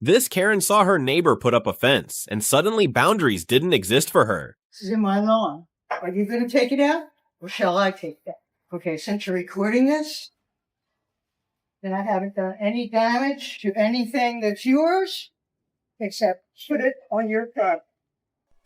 This Karen saw her neighbor put up a fence, and suddenly boundaries didn't exist for her. This is in my lawn. Are you going to take it out, or shall I take that? Okay, since you're recording this, then I haven't done any damage to anything that's yours, except put it on your car.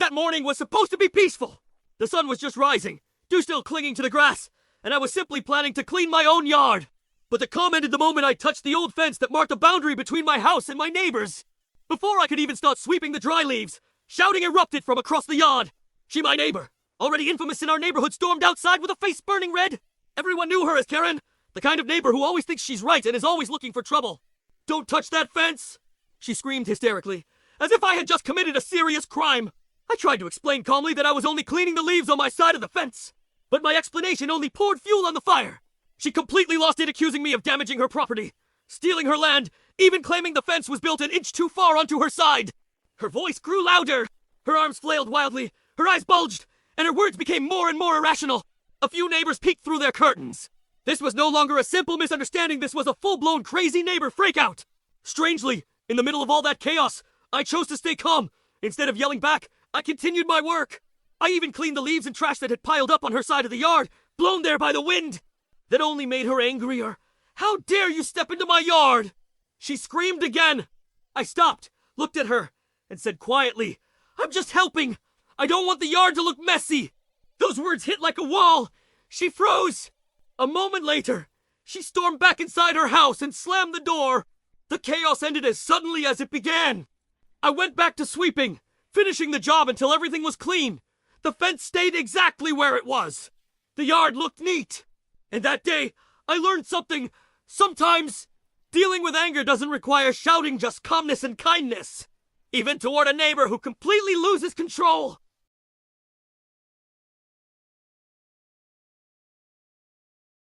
That morning was supposed to be peaceful. The sun was just rising, dew still clinging to the grass, and I was simply planning to clean my own yard. But the calm ended the moment I touched the old fence that marked a boundary between my house and my neighbors. Before I could even start sweeping the dry leaves, shouting erupted from across the yard. She, my neighbor, already infamous in our neighborhood, stormed outside with a face burning red. Everyone knew her as Karen, the kind of neighbor who always thinks she's right and is always looking for trouble. "Don't touch that fence!" she screamed hysterically, as if I had just committed a serious crime. I tried to explain calmly that I was only cleaning the leaves on my side of the fence, but my explanation only poured fuel on the fire. She completely lost it, accusing me of damaging her property, stealing her land, even claiming the fence was built an inch too far onto her side. Her voice grew louder. Her arms flailed wildly, her eyes bulged, and her words became more and more irrational. A few neighbors peeked through their curtains. This was no longer a simple misunderstanding, this was a full-blown crazy neighbor freakout. Strangely, in the middle of all that chaos, I chose to stay calm. Instead of yelling back, I continued my work. I even cleaned the leaves and trash that had piled up on her side of the yard, blown there by the wind. That only made her angrier. "How dare you step into my yard?" She screamed again. I stopped, looked at her, and said quietly, "I'm just helping. I don't want the yard to look messy." Those words hit like a wall. She froze. A moment later, she stormed back inside her house and slammed the door. The chaos ended as suddenly as it began. I went back to sweeping, finishing the job until everything was clean. The fence stayed exactly where it was. The yard looked neat. And that day, I learned something. Sometimes, dealing with anger doesn't require shouting, just calmness and kindness. Even toward a neighbor who completely loses control.